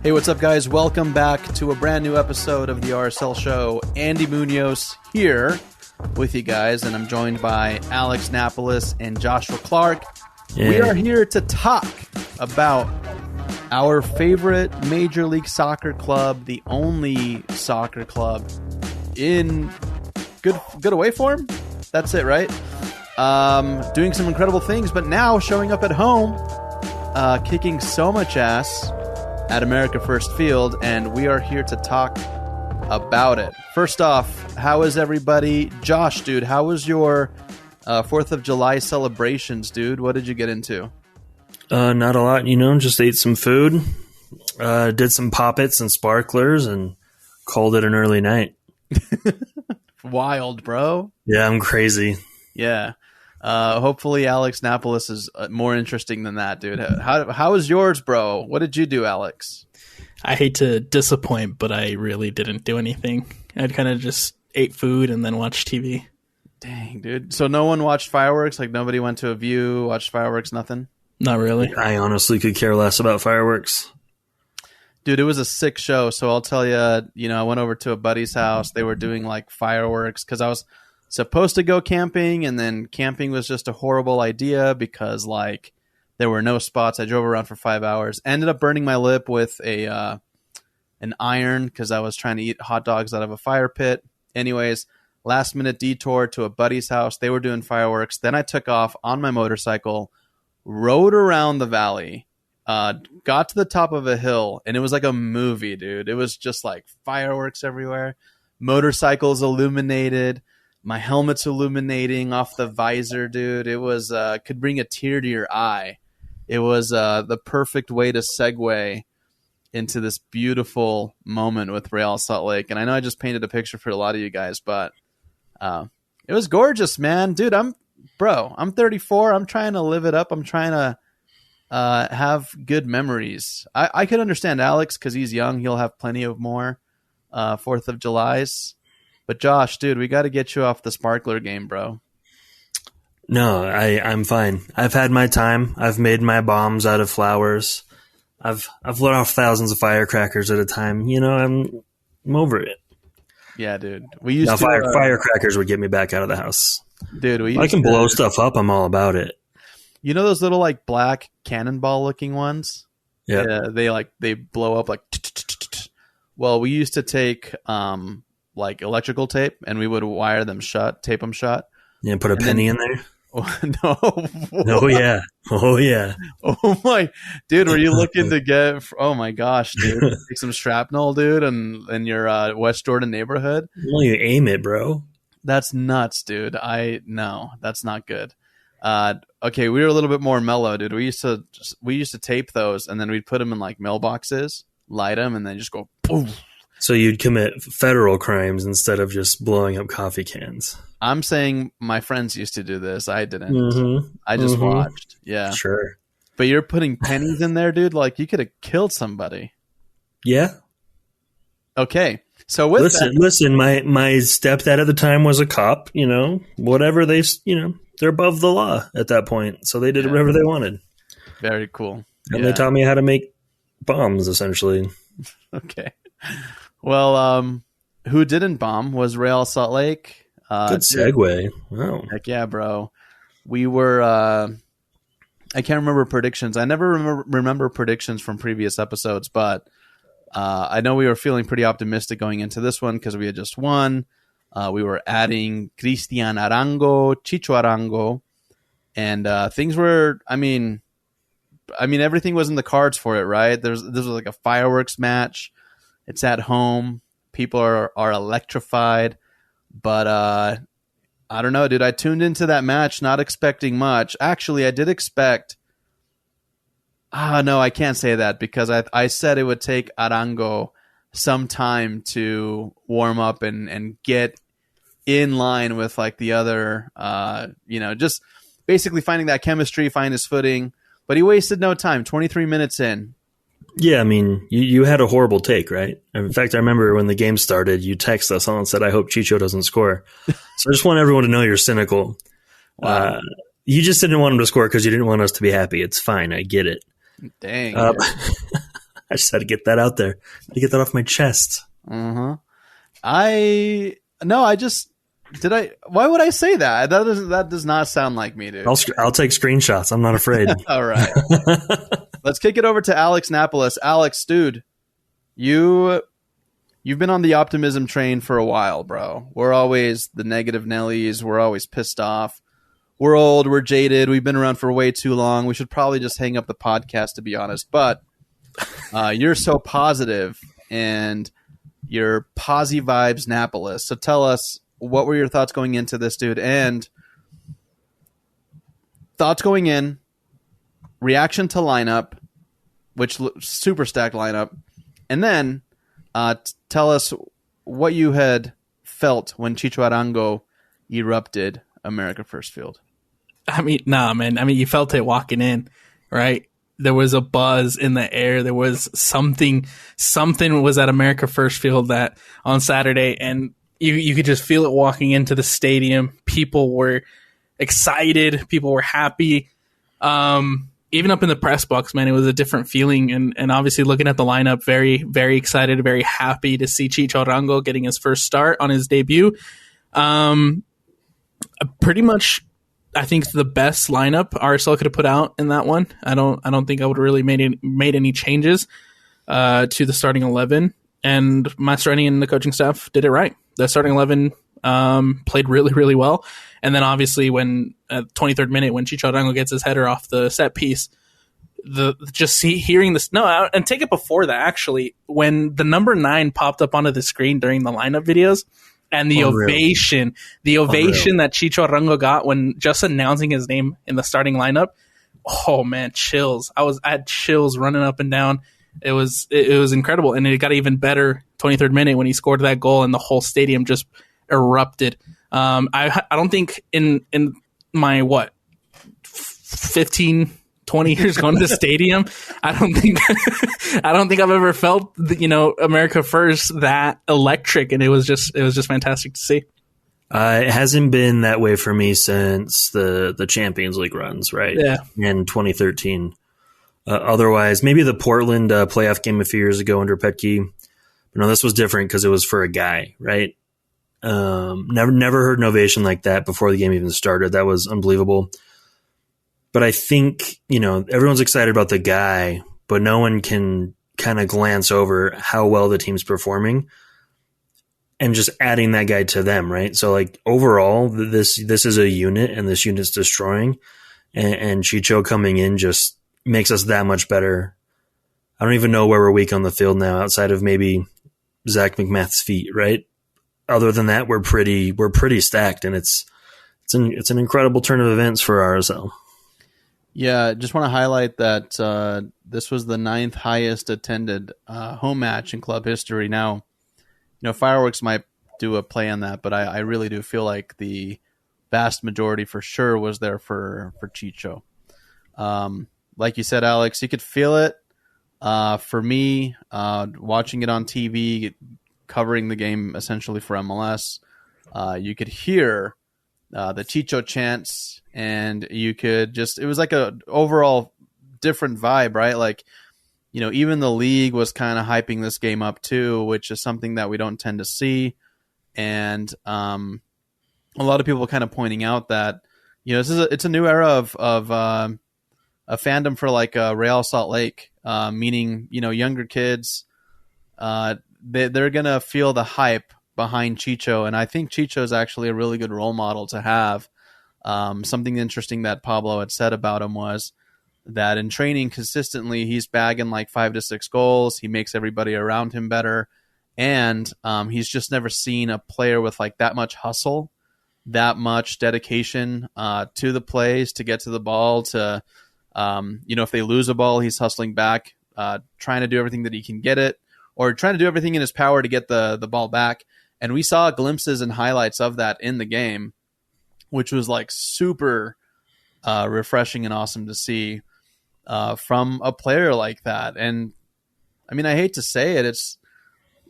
Hey, what's up, guys? Welcome back to a brand new episode of the RSL Show. Andy Munoz here with you guys, and I'm joined by Alex Napolis and Joshua Clark. Yeah. We are here to talk about our favorite Major League Soccer club, the only soccer club in good away form. That's it, right? Doing some incredible things, but now showing up at home, kicking so much ass at America First Field, and we are here to talk about it. First off, how is everybody? Josh, dude, how was your 4th of July celebrations, dude? What did you get into? Not a lot, just ate some food, did some poppets and sparklers, and called it an early night. Wild, bro. Yeah, I'm crazy. Yeah. Hopefully Alex Napolis is more interesting than that, dude. How was yours, bro? What did you do, Alex? I hate to disappoint, but I really didn't do anything. I kind of just ate food and then watched TV. Dang, dude. So no one watched fireworks? Like nobody went to a view, watched fireworks, nothing? Not really. I honestly could care less about fireworks. Dude, it was a sick show. So I'll tell you, I went over to a buddy's house. They were doing like fireworks because I was supposed to go camping, and then camping was just a horrible idea because like there were no spots. I drove around for 5 hours, ended up burning my lip with an iron because I was trying to eat hot dogs out of a fire pit. Anyways, last minute detour to a buddy's house. They were doing fireworks. Then I took off on my motorcycle, rode around the valley, got to the top of a hill, and it was like a movie, dude. It was just like fireworks everywhere, motorcycles illuminated, my helmet's illuminating off the visor, dude. It was could bring a tear to your eye. It was the perfect way to segue into this beautiful moment with Real Salt Lake. And I know I just painted a picture for a lot of you guys, but it was gorgeous, man. Dude, I'm 34. I'm trying to live it up. I'm trying to have good memories. I could understand Alex because he's young. He'll have plenty of more 4th of Julys. But Josh, dude, we got to get you off the sparkler game, bro. No, I'm fine. I've had my time. I've made my bombs out of flowers. I've lit off thousands of firecrackers at a time. I'm over it. Yeah, dude. We used to firecrackers would get me back out of the house. Dude, I can blow stuff up. I'm all about it. You know those little like black cannonball looking ones? Yeah. They blow up like. Well, we used to take like electrical tape, and we would wire them shut, tape them shut. Yeah, put a penny in there. No. Oh yeah. Oh my, dude, were you looking to get? Oh my gosh, dude, take some shrapnel, dude, in your West Jordan neighborhood. Well, you aim it, bro. That's nuts, dude. No, that's not good. Okay, we were a little bit more mellow, dude. We used to tape those, and then we'd put them in like mailboxes, light them, and then just go boom. So you'd commit federal crimes instead of just blowing up coffee cans. I'm saying my friends used to do this. I didn't. Mm-hmm. I just watched. Yeah. Sure. But you're putting pennies in there, dude? Like you could have killed somebody. Yeah. Okay. So with listen, my stepdad at the time was a cop, whatever they're above the law at that point. So they did whatever they wanted. Very cool. And they taught me how to make bombs, essentially. Okay. Well, who didn't bomb was Real Salt Lake. Good segue. Wow. Heck yeah, bro. We were, I can't remember predictions. I never remember predictions from previous episodes, but I know we were feeling pretty optimistic going into this one because we had just won. We were adding Cristian Arango, Chicho Arango, and things were, I mean, everything was in the cards for it, right? This was like a fireworks match. It's at home. People are electrified. But I don't know, dude. I tuned into that match not expecting much. Actually, I did expect... no, I can't say that because I said it would take Arango some time to warm up and get in line with like the other, just basically finding that chemistry, find his footing. But he wasted no time, 23 minutes in. Yeah, I mean, you had a horrible take, right? In fact, I remember when the game started, you texted us all and said, I hope Chicho doesn't score. So I just want everyone to know you're cynical. Wow. You just didn't want him to score because you didn't want us to be happy. It's fine. I get it. Dang. I just had to get that out there. To get that off my chest. Uh-huh. I just did I why would I say that? That does not sound like me, dude. I'll take screenshots. I'm not afraid. All right. Let's kick it over to Alex Napolis. Alex, dude, you've been on the optimism train for a while, bro. We're always the negative Nellies. We're always pissed off. We're old. We're jaded. We've been around for way too long. We should probably just hang up the podcast, to be honest. But you're so positive, and you're posy vibes Napolis. So tell us, what were your thoughts going into this, dude? And thoughts going in, reaction to lineup, which super stacked lineup, and then tell us what you had felt when Chicho Arango erupted America First Field. I mean, nah, man. I mean, you felt it walking in, right? There was a buzz in the air. There was something was at America First Field that on Saturday, and you could just feel it walking into the stadium. People were excited. People were happy. Even up in the press box, man, it was a different feeling. And obviously looking at the lineup, very, very excited, very happy to see Chicho Arango getting his first start on his debut. Pretty much, I think the best lineup RSL could have put out in that one. I don't think I would really made any changes to the starting 11. And my starting and the coaching staff did it right. The starting 11 played really, really well. And then obviously when at 23rd minute, when Chicho Arango gets his header off the set piece, hearing this, no, and take it before that, actually, when the number 9 popped up onto the screen during the lineup videos, and the ovation that Chicho Arango got when just announcing his name in the starting lineup. Oh man, chills. I had chills running up and down. It was incredible. And it got even better 23rd minute when he scored that goal and the whole stadium just erupted. I don't think in my 15, 20 years going to the stadium, I don't think I've ever felt America First that electric, and it was just fantastic to see. It hasn't been that way for me since the Champions League runs, right? Yeah, in 2013. Otherwise, maybe the Portland playoff game a few years ago under Petke. But no, this was different because it was for a guy, right? Never heard an ovation like that before the game even started. That was unbelievable. But I think, everyone's excited about the guy, but no one can kind of glance over how well the team's performing and just adding that guy to them, right? So, like, overall, this is a unit, and this unit's destroying. And Chicho coming in just makes us that much better. I don't even know where we're weak on the field now, outside of maybe Zach McMath's feet, right? Other than that, we're pretty stacked, and it's an incredible turn of events for RSL. Yeah, just want to highlight that this was the 9th highest attended home match in club history. Now, fireworks might do a play on that, but I really do feel like the vast majority for sure was there for Chicho. Like you said, Alex, you could feel it. For me, watching it on TV, covering the game essentially for MLS, you could hear the Chicho chants, and you could it was like a overall different vibe, right? Like, even the league was kind of hyping this game up too, which is something that we don't tend to see. And a lot of people kind of pointing out that, it's a new era of a fandom for like Real Salt Lake, meaning, younger kids, they're going to feel the hype behind Chicho. And I think Chicho is actually a really good role model to have. Something interesting that Pablo had said about him was that in training consistently, he's bagging like 5 to 6 goals. He makes everybody around him better. And he's just never seen a player with like that much hustle, that much dedication to the plays, to get to the ball, to, if they lose a ball, he's hustling back, trying to do everything that he can get it, or trying to do everything in his power to get the ball back. And we saw glimpses and highlights of that in the game, which was like super refreshing and awesome to see from a player like that. And I mean, I hate to say it,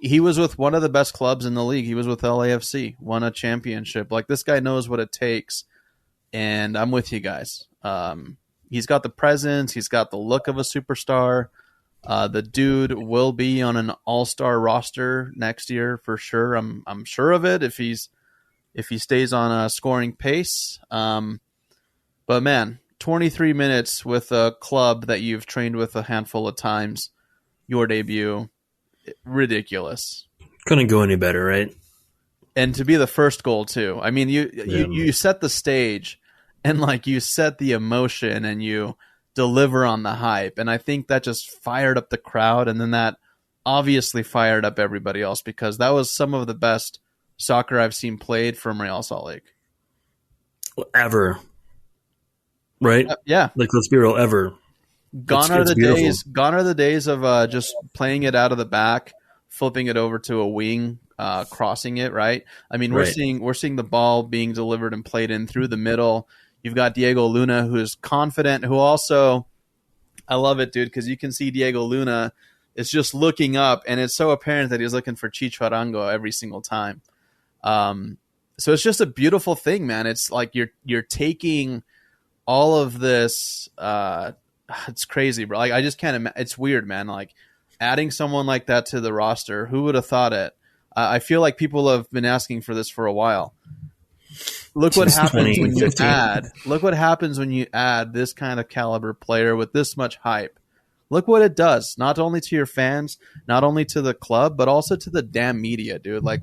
he was with one of the best clubs in the league. He was with LAFC, won a championship. Like, this guy knows what it takes, and I'm with you guys. He's got the presence, he's got the look of a superstar. The dude will be on an all-star roster next year for sure. I'm sure of it if he stays on a scoring pace. But man, 23 minutes with a club that you've trained with a handful of times, your debut, ridiculous. Couldn't go any better, right? And to be the first goal too. I mean, you set the stage, and like you set the emotion, and you deliver on the hype, and I think that just fired up the crowd, and then that obviously fired up everybody else, because that was some of the best soccer I've seen played from Real Salt Lake ever. Right? Yeah. Like, let's be real, ever. Gone are the days of just playing it out of the back, flipping it over to a wing, crossing it, right? I mean, we're seeing the ball being delivered and played in through the middle. You've got Diego Luna, who's confident, who also, I love it, dude, because you can see Diego Luna is just looking up, and it's so apparent that he's looking for Chicho Arango every single time. So it's just a beautiful thing, man. It's like you're taking all of this. It's crazy, bro. Like, I just can't. It's weird, man. Like, adding someone like that to the roster, who would have thought it? I feel like people have been asking for this for a while. Look what happens when you add. Look what happens when you add this kind of caliber player with this much hype. Look what it does, not only to your fans, not only to the club, but also to the damn media, dude. Like,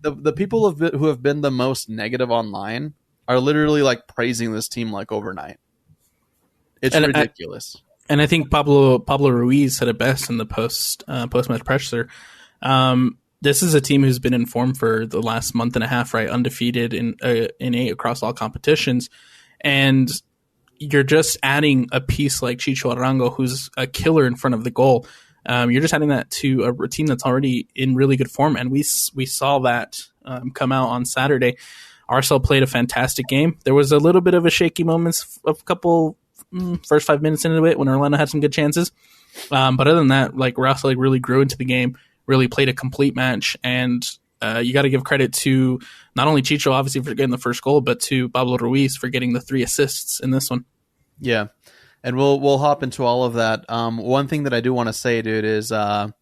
the people who have been the most negative online are literally like praising this team like overnight. It's ridiculous. And I think Pablo Ruiz said it best in the post match presser. This is a team who's been in form for the last month and a half, right? Undefeated in 8 across all competitions, and you're just adding a piece like Chicho Arango, who's a killer in front of the goal. You're just adding that to a team that's already in really good form, and we saw that come out on Saturday. RSL played a fantastic game. There was a little bit of a shaky moments of a couple first 5 minutes into it when Orlando had some good chances, but other than that, like, RSL like really grew into the game, really played a complete match, and you got to give credit to not only Chicho, obviously, for getting the first goal, but to Pablo Ruiz for getting the 3 assists in this one. Yeah, and we'll hop into all of that. One thing that I do want to say, dude, is the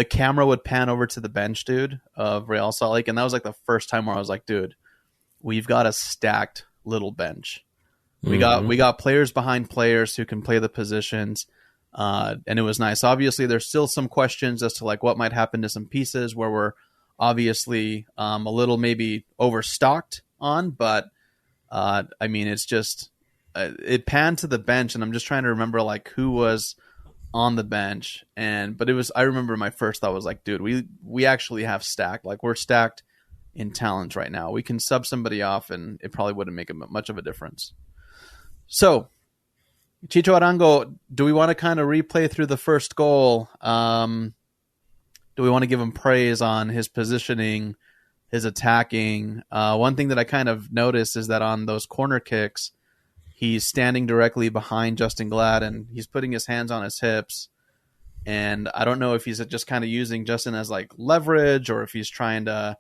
camera would pan over to the bench, dude, of Real Salt Lake, and that was like the first time where I was like, dude, we've got a stacked little bench. We got players behind players who can play the positions, and it was nice. Obviously, there's still some questions as to like what might happen to some pieces where we're obviously a little maybe overstocked on, but I mean, it's just it panned to the bench, and I'm just trying to remember like who was on the bench, but it was, I remember my first thought was like, dude, we actually have stacked, like, we're stacked in talent right now. We can sub somebody off, and it probably wouldn't make much of a difference. So, Chicho Arango, do we want to kind of replay through the first goal? Do we want to give him praise on his positioning, his attacking? One thing that I kind of noticed is that on those corner kicks, he's standing directly behind Justin Glad, and he's putting his hands on his hips. And I don't know if he's just kind of using Justin as like leverage, or if he's trying to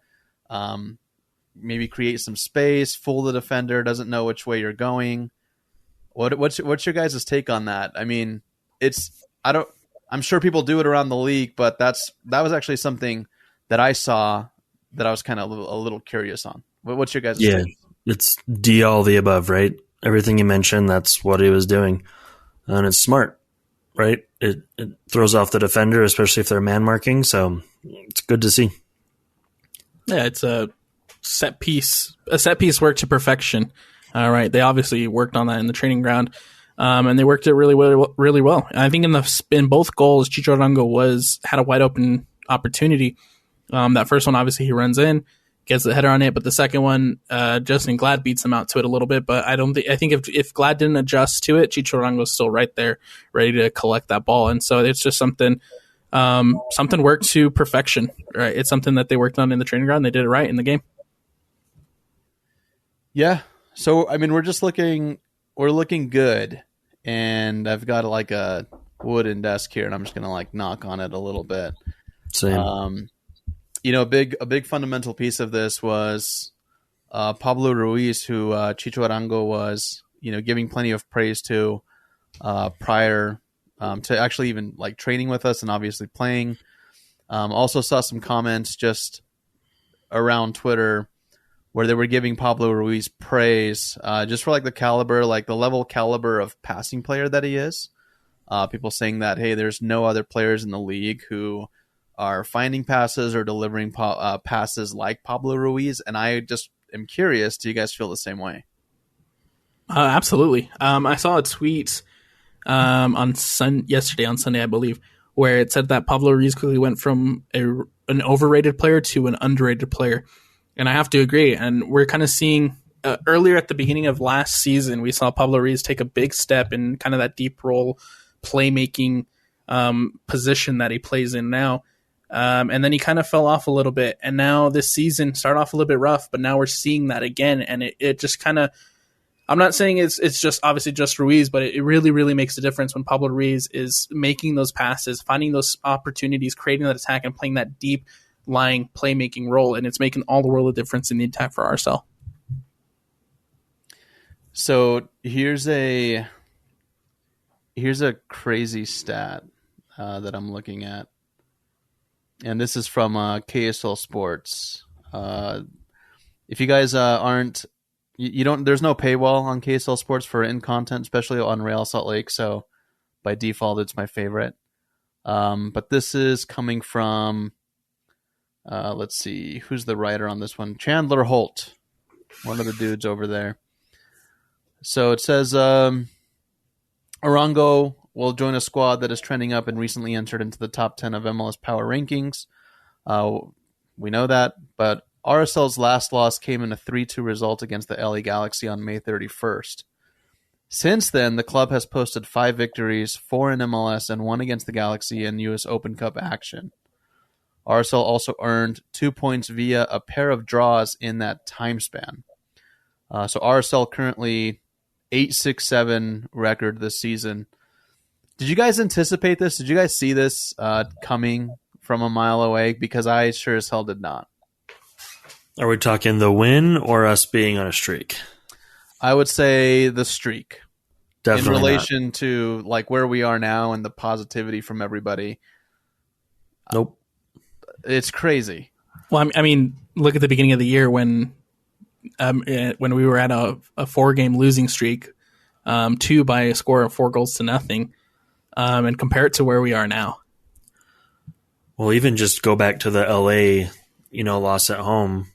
maybe create some space, fool the defender, doesn't know which way you're going. What's your guys' take on that? I mean, I'm sure people do it around the league, but that was actually something that I saw that I was kind of a little curious on. What's your guys' take? It's all the above, right? Everything you mentioned, that's what he was doing. And it's smart, right? It throws off the defender, especially if they're man marking, so it's good to see. Yeah, it's a set piece work to perfection. All right, they obviously worked on that in the training ground, and they worked it really well. And I think in both goals, Chicho Arango had a wide open opportunity. That first one, obviously, he runs in, gets the header on it, but the second one, Justin Glad beats him out to it a little bit. But I think if Glad didn't adjust to it, Chicho Arango's still right there, ready to collect that ball. And so it's just something worked to perfection. Right, it's something that they worked on in the training ground. They did it right in the game. Yeah. So, I mean, we're looking good, and I've got like a wooden desk here, and I'm just going to like knock on it a little bit. Same. A big fundamental piece of this was Pablo Ruiz, who Chicho Arango was, giving plenty of praise to prior to actually even like training with us and obviously playing. Also saw some comments just around Twitter where they were giving Pablo Ruiz praise just for like the caliber, like the level caliber of passing player that he is. People saying that, hey, there's no other players in the league who are finding passes or delivering passes like Pablo Ruiz. And I just am curious, do you guys feel the same way? Absolutely. I saw a tweet yesterday on Sunday, I believe, where it said that Pablo Ruiz quickly went from an overrated player to an underrated player. And I have to agree. And we're kind of seeing earlier at the beginning of last season, we saw Pablo Ruiz take a big step in kind of that deep role playmaking position that he plays in now. And then he kind of fell off a little bit. And now this season started off a little bit rough, but now we're seeing that again. And it just kind of, I'm not saying it's just obviously just Ruiz, but it really, really makes a difference when Pablo Ruiz is making those passes, finding those opportunities, creating that attack, and playing that deep lying playmaking role. And it's making all the world of difference in the attack for RSL. So here's a crazy stat that I'm looking at. And this is from KSL Sports. If you guys aren't, you don't, there's no paywall on KSL Sports for in content, especially on Real Salt Lake. So by default, it's my favorite. But this is coming from, let's see, who's the writer on this one? Chandler Holt, one of the dudes over there. So it says, Arango will join a squad that is trending up and recently entered into the top 10 of MLS Power Rankings. We know that, but RSL's last loss came in a 3-2 result against the LA Galaxy on May 31st. Since then, the club has posted 5 victories, 4 in MLS and 1 against the Galaxy in US Open Cup action. RSL also earned 2 points via a pair of draws in that time span. So RSL currently 8-6-7 record this season. Did you guys anticipate this? Did you guys see this coming from a mile away? Because I sure as hell did not. Are we talking the win or us being on a streak? I would say the streak. Definitely in relation to like where we are now and the positivity from everybody. Nope. It's crazy. Well, I mean, look at the beginning of the year when we were at a 4-game losing streak, 2 by a score of 4-0, and compare it to where we are now. Well, even just go back to the LA, loss at home,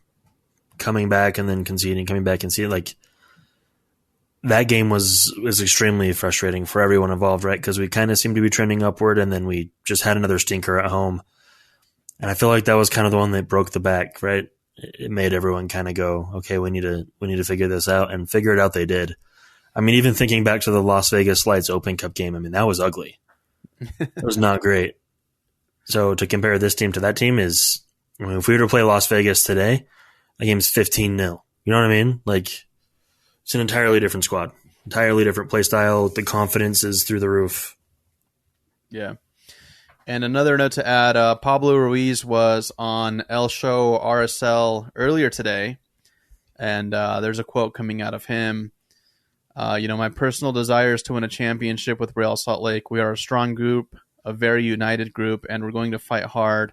coming back and then conceding, coming back and conceding. Like that game was extremely frustrating for everyone involved, right? Because we kind of seemed to be trending upward, and then we just had another stinker at home. And I feel like that was kind of the one that broke the back, right? It made everyone kind of go, okay, we need to figure this out, and figure it out they did. I mean, even thinking back to the Las Vegas Lights Open Cup game, I mean, that was ugly. It was not great. So to compare this team to that team is, I mean, if we were to play Las Vegas today, the game's 15-0. You know what I mean? Like, it's an entirely different squad, entirely different play style. The confidence is through the roof. Yeah. And another note to add, Pablo Ruiz was on El Show RSL earlier today, and there's a quote coming out of him. My personal desire is to win a championship with Real Salt Lake. We are a strong group, a very united group, and we're going to fight hard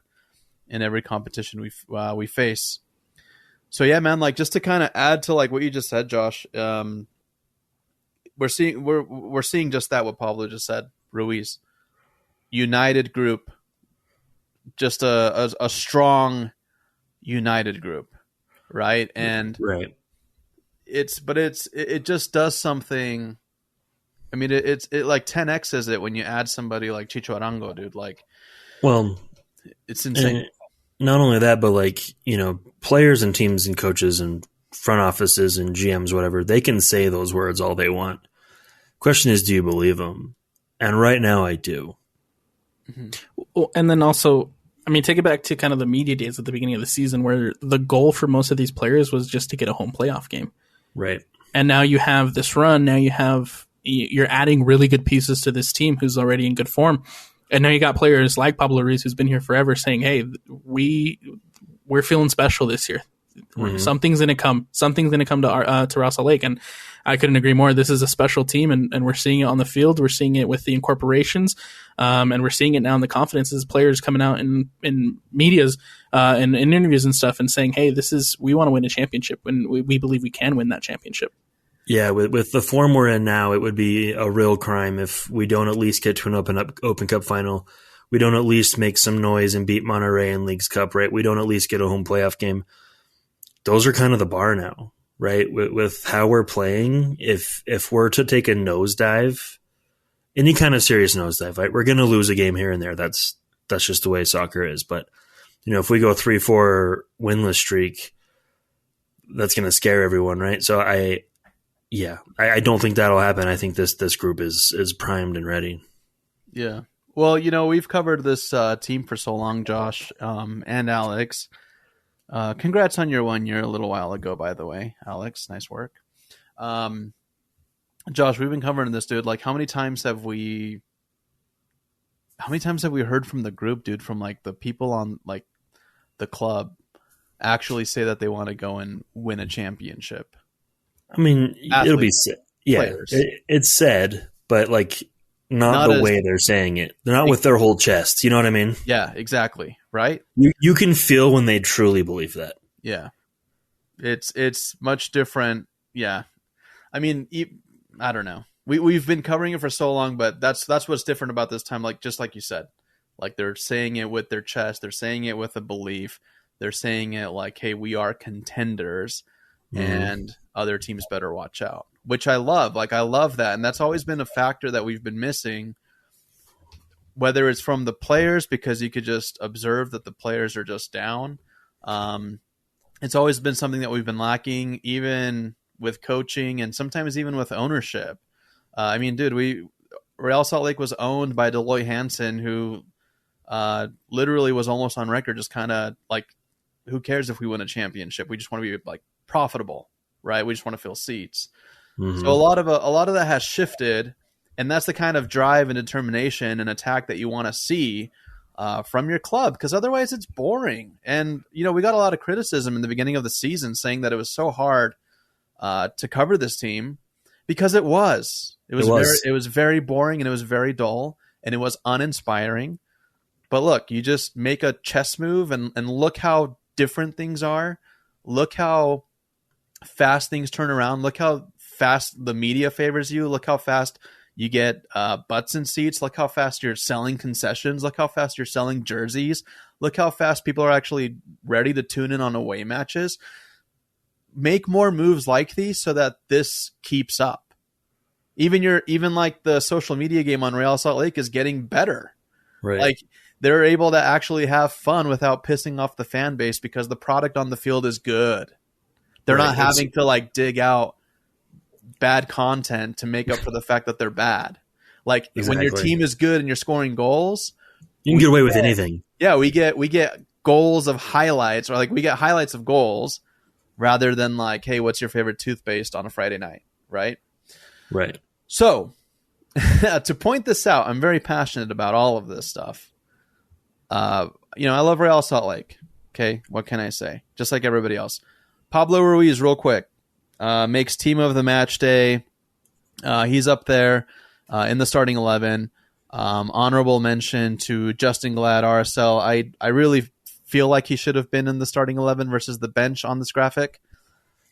in every competition we face. So yeah, man, like just to kind of add to like what you just said, Josh, we're seeing just that, what Pablo just said, Ruiz. United group, just a strong united group, right? And right. It just does something. I mean, it like 10x's it when you add somebody like Chicho Arango, dude. Like, well, it's insane. Not only that, but like, players and teams and coaches and front offices and GMs, whatever, they can say those words all they want. Question is, do you believe them? And right now I do. Mm-hmm. Well, and then also, I mean, take it back to kind of the media days at the beginning of the season where the goal for most of these players was just to get a home playoff game. Right. And now you have this run. Now you're adding really good pieces to this team who's already in good form. And now you got players like Pablo Ruiz, who's been here forever, saying, hey, we're feeling special this year. something's going to come. Something's going to come to Real Salt Lake, and I couldn't agree more. This is a special team, and we're seeing it on the field. We're seeing it with the incorporations, and we're seeing it now in the confidences. Players coming out in medias and in interviews and stuff, and saying, "Hey, we want to win a championship, and we believe we can win that championship." Yeah, with the form we're in now, it would be a real crime if we don't at least get to an Open Cup final. We don't at least make some noise and beat Monterrey in Leagues Cup, right? We don't at least get a home playoff game. Those are kind of the bar now, right? With how we're playing, if we're to take a nosedive, any kind of serious nosedive, right? We're going to lose a game here and there. That's just the way soccer is. But if we go 3-4 winless streak, that's going to scare everyone, right? So I don't think that'll happen. I think this group is primed and ready. Yeah. Well, we've covered this team for so long, Josh and Alex. Congrats on your 1 year a little while ago, by the way, Alex. Nice work. Josh, we've been covering this, dude. Like, how many times have we heard from the group, dude, from like the people on like the club actually say that they want to go and win a championship? I mean, it'll be said. Yeah, it's said, but like not the way they're saying it. They're not with their whole chest. You know what I mean? Yeah, exactly. Right? You can feel when they truly believe that. Yeah. It's much different. Yeah. I mean, I don't know. We've been covering it for so long, but that's what's different about this time. Like, just like you said, like they're saying it with their chest. They're saying it with a belief. They're saying it like, hey, we are contenders and other teams better watch out, which I love. Like, I love that. And that's always been a factor that we've been missing, whether it's from the players, because you could just observe that the players are just down. It's always been something that we've been lacking, even with coaching and sometimes even with ownership. I mean, dude, Real Salt Lake was owned by Deloitte Hansen, who literally was almost on record, just kind of like, who cares if we win a championship? We just want to be like profitable, right? We just want to fill seats. So a lot of that has shifted, and that's the kind of drive and determination and attack that you want to see from your club, because otherwise it's boring. And we got a lot of criticism in the beginning of the season saying that it was so hard to cover this team, because it was very boring, and it was very dull, and it was uninspiring. But look, you just make a chess move and look how different things are. Look how fast things turn around. Look how fast the media favors you. Look how fast you get butts in seats. Look how fast you're selling concessions. Look how fast you're selling jerseys. Look how fast people are actually ready to tune in on away matches. Make more moves like these so that this keeps up. Even like the social media game on Real Salt Lake is getting better. Right. Like, they're able to actually have fun without pissing off the fan base because the product on the field is good. They're not having to like dig out bad content to make up for the fact that they're bad. Like, when your team is good and you're scoring goals, you can get away with anything. Yeah, we get goals of highlights, or like we get highlights of goals rather than like, hey, what's your favorite toothpaste on a Friday night, right? Right. So, to point this out, I'm very passionate about all of this stuff. I love Real Salt Lake. Okay, what can I say? Just like everybody else. Pablo Ruiz, real quick, makes team of the match day. He's up there in the starting 11. Honorable mention to Justin Glad, RSL. I really feel like he should have been in the starting 11 versus the bench on this graphic.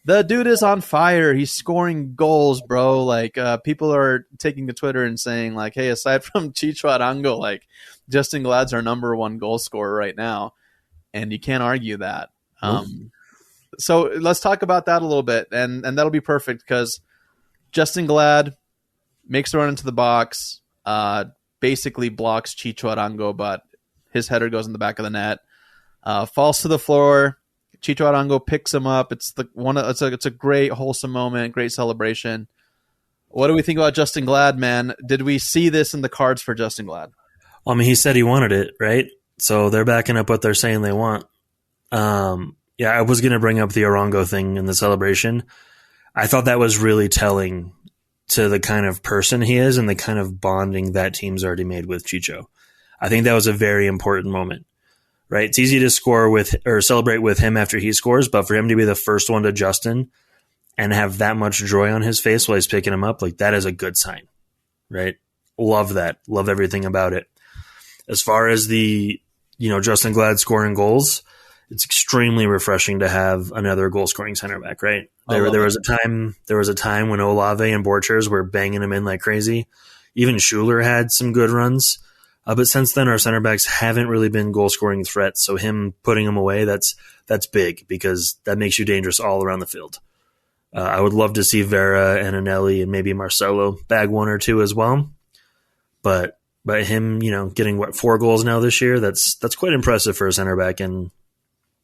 The dude is on fire. He's scoring goals, bro. Like, people are taking to Twitter and saying, like, hey, aside from Chicho Arango, like, Justin Glad's our number one goal scorer right now. And you can't argue that. So let's talk about that a little bit. And that'll be perfect, because Justin Glad makes a run into the box, basically blocks Chicho Arango, but his header goes in the back of the net, falls to the floor. Chicho Arango picks him up. It's a great wholesome moment, great celebration. What do we think about Justin Glad, man? Did we see this in the cards for Justin Glad? Well, I mean, he said he wanted it, right? So they're backing up what they're saying they want. Yeah, I was going to bring up the Arango thing in the celebration. I thought that was really telling to the kind of person he is and the kind of bonding that team's already made with Chicho. I think that was a very important moment. right? It's easy to score with or celebrate with him after he scores, but for him to be the first one to Justin and have that much joy on his face while he's picking him up, like that is a good sign, right? Love that. Love everything about it. As far as the, Justin Glad scoring goals, it's extremely refreshing to have another goal scoring center back, right? There was a time when Olave and Borchers were banging him in like crazy. Even Schuler had some good runs. But since then, our center backs haven't really been goal scoring threats. So him putting them away, that's big because that makes you dangerous all around the field. I would love to see Vera and Anelli and maybe Marcelo bag one or two as well. But by him, getting 4 goals now this year, that's quite impressive for a center back. And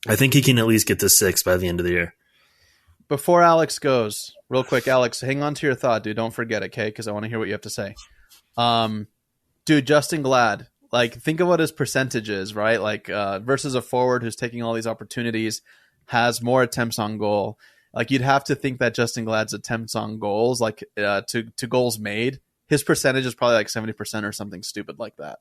I think he can at least get to 6 by the end of the year. Before Alex goes, real quick, Alex, hang on to your thought, dude. Don't forget, okay? Because I want to hear what you have to say. Dude, Justin Glad, like, think of what his percentage is, right? Like, versus a forward who's taking all these opportunities, has more attempts on goal. Like, you'd have to think that Justin Glad's attempts on goals, like, to goals made, his percentage is probably like 70% or something stupid like that.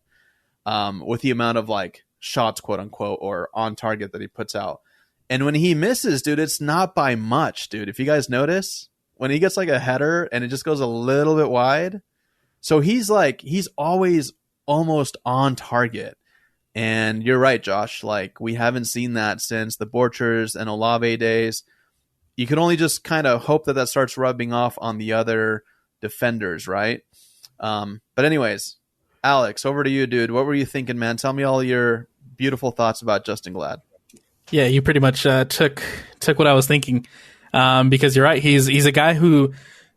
With the amount of, like, shots, quote unquote, or on target that he puts out. And when he misses, dude, it's not by much, dude. If you guys notice, when he gets like a header and it just goes a little bit wide. So he's always almost on target. And you're right, Josh. Like, we haven't seen that since the Borchers and Olave days. You can only just kind of hope that starts rubbing off on the other defenders, right? But anyways, Alex, over to you, dude. What were you thinking, man? Tell me all your beautiful thoughts about Justin Glad. Yeah, you pretty much took what I was thinking, because you're right. He's a guy who,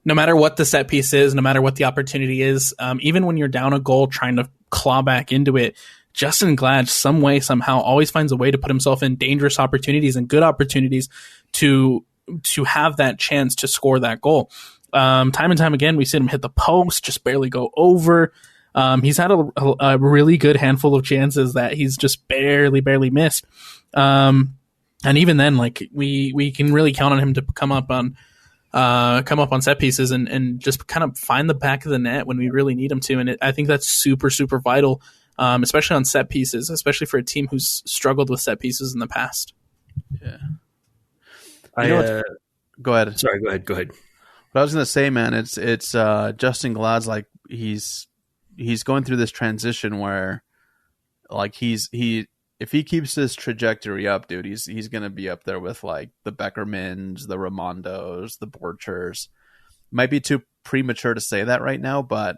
no matter what the set piece is, no matter what the opportunity is, even when you're down a goal trying to claw back into it, Justin Glad some way, somehow always finds a way to put himself in dangerous opportunities and good opportunities to have that chance to score that goal. Time and time again, we see him hit the post, just barely go over. He's had a really good handful of chances that he's just barely missed. And even then, like we can really count on him to come up on set pieces and just kind of find the back of the net when we really need him to. And I think that's super, super vital, especially on set pieces, especially for a team who's struggled with set pieces in the past. Yeah. Go ahead. Sorry, go ahead. What I was going to say, man, it's Justin Glad's like he's going through this transition where like if he keeps this trajectory up, dude, he's going to be up there with like the Beckermans, the Ramondos, the Borchers. Might be too premature to say that right now, but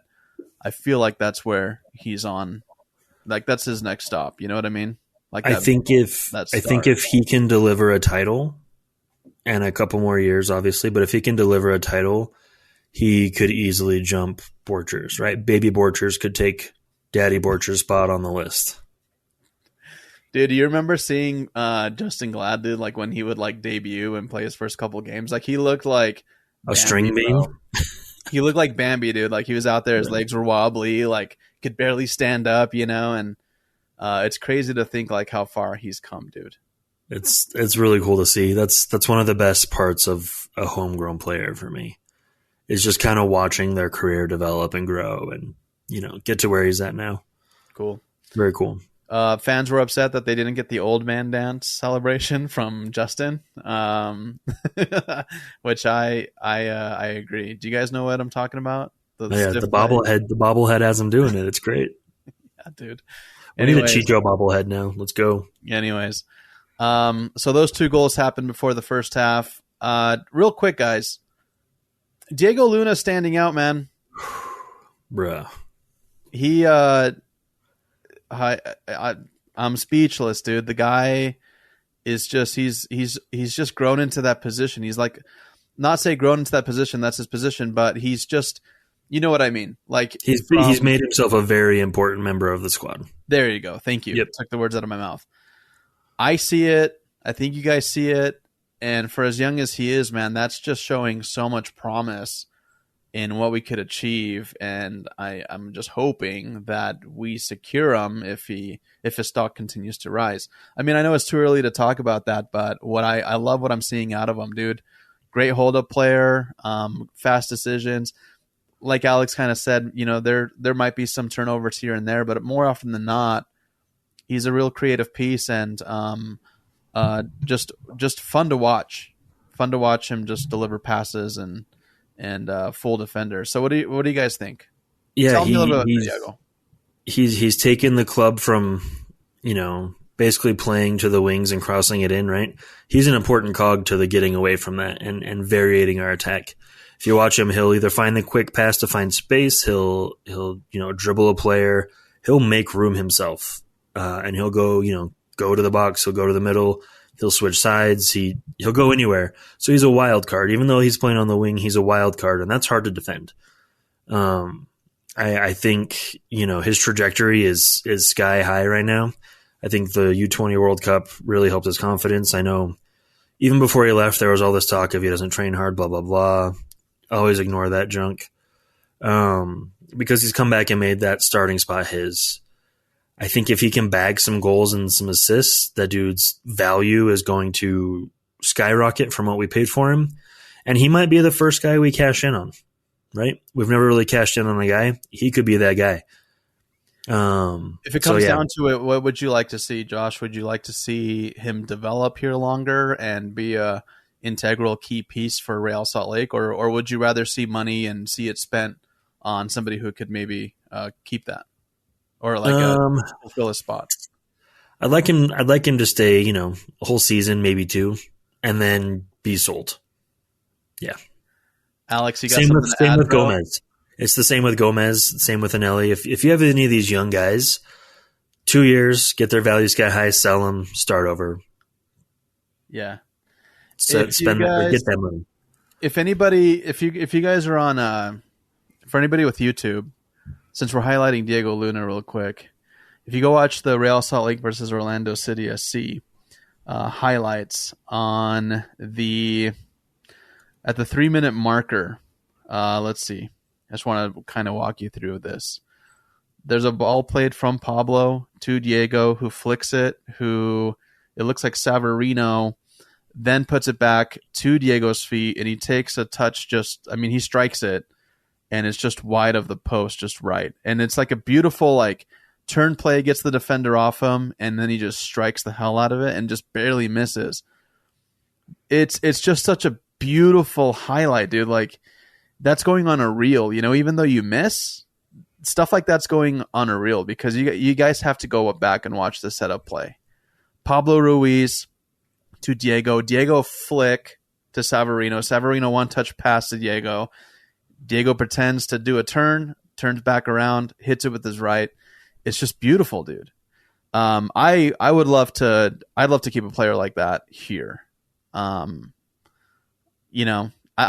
I feel like that's where he's on. Like that's his next stop. You know what I mean? Like I think if he can deliver a title and a couple more years, obviously, but if he can deliver a title, he could easily jump Borchers, right? Baby Borchers could take Daddy Borchers' spot on the list. Dude, do you remember seeing Justin Glad, dude, like when he would like debut and play his first couple games? Like he looked like a string bean. He looked like Bambi, dude. Like he was out there, his legs were wobbly, like could barely stand up, and it's crazy to think like how far he's come, dude. It's really cool to see. That's one of the best parts of a homegrown player for me. Is just kind of watching their career develop and grow and, get to where he's at now. Cool. Very cool. Fans were upset that they didn't get the old man dance celebration from Justin, which I agree. Do you guys know what I'm talking about? The bobblehead. The bobblehead has him doing it. It's great. Yeah, dude. We need a Chicho bobblehead now. Let's go. Anyways, so those 2 goals happened before the first half. Real quick, guys. Diego Luna standing out, man. Bruh. He, I'm speechless, dude. The guy is just he's just grown into that position. He's like, not say grown into that position, that's his position, but he's just, you know what I mean. Like he's made himself a very important member of the squad. There you go. Thank you. Yep. Took the words out of my mouth. I see it. I think you guys see it. And for as young as he is, man, that's just showing so much promise in what we could achieve. And I'm just hoping that we secure him if his stock continues to rise. I mean, I know it's too early to talk about that, but I love what I'm seeing out of him, dude. Great hold-up player, fast decisions. Like Alex kind of said, there might be some turnovers here and there, but more often than not, he's a real creative piece, and just fun to watch. Fun to watch him just deliver passes and full defender. So what do you guys think? Yeah, Tell me a little bit about Diego. He's taken the club from, basically playing to the wings and crossing it in, right? He's an important cog to the getting away from that and varying our attack. If you watch him, he'll either find the quick pass to find space, he'll dribble a player, he'll make room himself, and he'll go to the box, he'll go to the middle, he'll switch sides, he'll go anywhere. So he's a wild card. Even though he's playing on the wing, he's a wild card, and that's hard to defend. I think his trajectory is sky high right now. I think the U20 World Cup really helped his confidence. I know even before he left, there was all this talk of he doesn't train hard, blah, blah, blah. Always ignore that junk. Because he's come back and made that starting spot his. I think if he can bag some goals and some assists, that dude's value is going to skyrocket from what we paid for him. And he might be the first guy we cash in on, right? We've never really cashed in on a guy. He could be that guy. If it comes down to it, what would you like to see, Josh? Would you like to see him develop here longer and be a integral key piece for Real Salt Lake, or would you rather see money and see it spent on somebody who could maybe keep that, or fill a spot? I'd like him to stay, a whole season, maybe two, and then be sold. Yeah, Alex, you got something to add, with Gomez. It's the same with Gomez, same with Anelli. If you have any of these young guys, 2 years, get their value sky high, sell them, start over. Yeah. Get that money. If you guys are on, for anybody with YouTube, since we're highlighting Diego Luna real quick, if you go watch the Real Salt Lake versus Orlando City SC highlights at the 3-minute marker, let's see. I just want to kind of walk you through this. There's a ball played from Pablo to Diego, who flicks it, who it looks like Savarino then puts it back to Diego's feet, and he takes a touch he strikes it, and it's just wide of the post, just right. And it's like a beautiful turn play, gets the defender off him, and then he just strikes the hell out of it and just barely misses. It's just such a beautiful highlight, dude. That's going on a reel, even though you miss, stuff like that's going on a reel, because you guys have to go back and watch the setup play. Pablo Ruiz to Diego flick to Savarino one-touch pass to Diego pretends to do a turn, turns back around, hits it with his right. It's just beautiful, dude. I'd love to keep a player like that here. I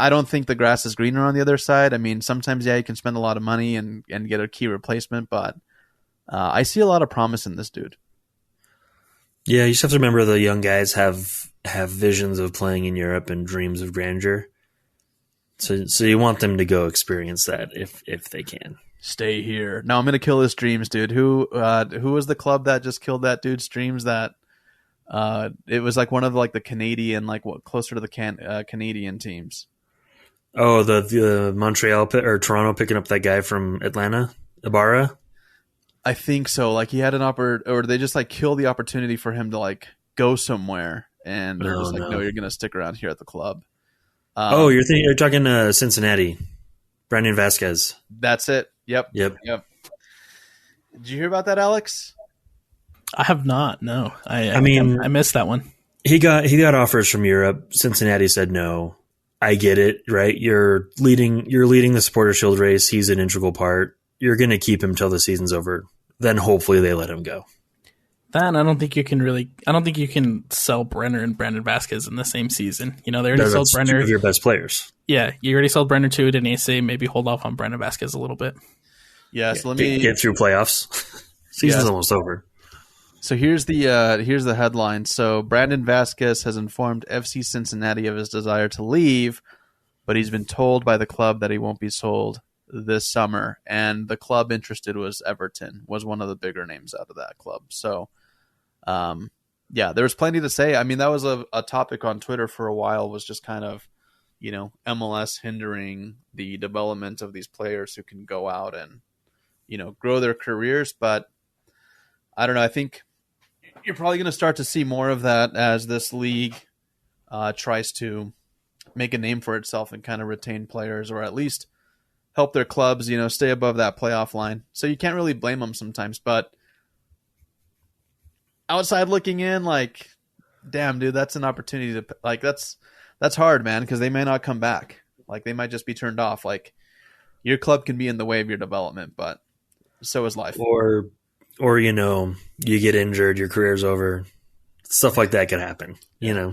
don't think the grass is greener on the other side. I mean, sometimes, you can spend a lot of money and get a key replacement, but I see a lot of promise in this dude. Yeah, you just have to remember the young guys have visions of playing in Europe and dreams of grandeur. So you want them to go experience that if they can. Stay here. No, I'm going to kill his dreams, dude. Who was the club that just killed that dude's dreams? That it was one of the Canadian, closer to the Canadian teams. Oh, the Montreal or Toronto picking up that guy from Atlanta, Ibarra. I think so. He had an or they just kill the opportunity for him to go somewhere, and they're no, you're gonna stick around here at the club. You're talking Cincinnati, Brandon Vasquez. That's it. Yep. Did you hear about that, Alex? I have not. No, I missed that one. He got offers from Europe. Cincinnati said no. I get it, right? You're leading the Supporter Shield race. He's an integral part. You're going to keep him till the season's over. Then hopefully they let him go. Then I don't think you can sell Brenner and Brandon Vasquez in the same season. They already sold Brenner. Two of your best players. Yeah, you already sold Brenner to Udinese. Maybe hold off on Brandon Vasquez a little bit. Yeah, so let me get through playoffs. Season's almost over. So here's the headline. So Brandon Vasquez has informed FC Cincinnati of his desire to leave, but he's been told by the club that he won't be sold this summer. And the club interested was Everton, was one of the bigger names out of that club. So, there was plenty to say. I mean, that was a topic on Twitter for a while, was just kind of, MLS hindering the development of these players who can go out and, grow their careers. But I don't know. I think you're probably going to start to see more of that as this league tries to make a name for itself and kind of retain players, or at least help their clubs, stay above that playoff line. So you can't really blame them sometimes. But outside looking in, like, damn, dude, that's an opportunity to, like, that's hard, man, because they may not come back. Like, they might just be turned off. Like, your club can be in the way of your development, but so is life. Or you get injured, your career's over. Stuff like that can happen, Yeah.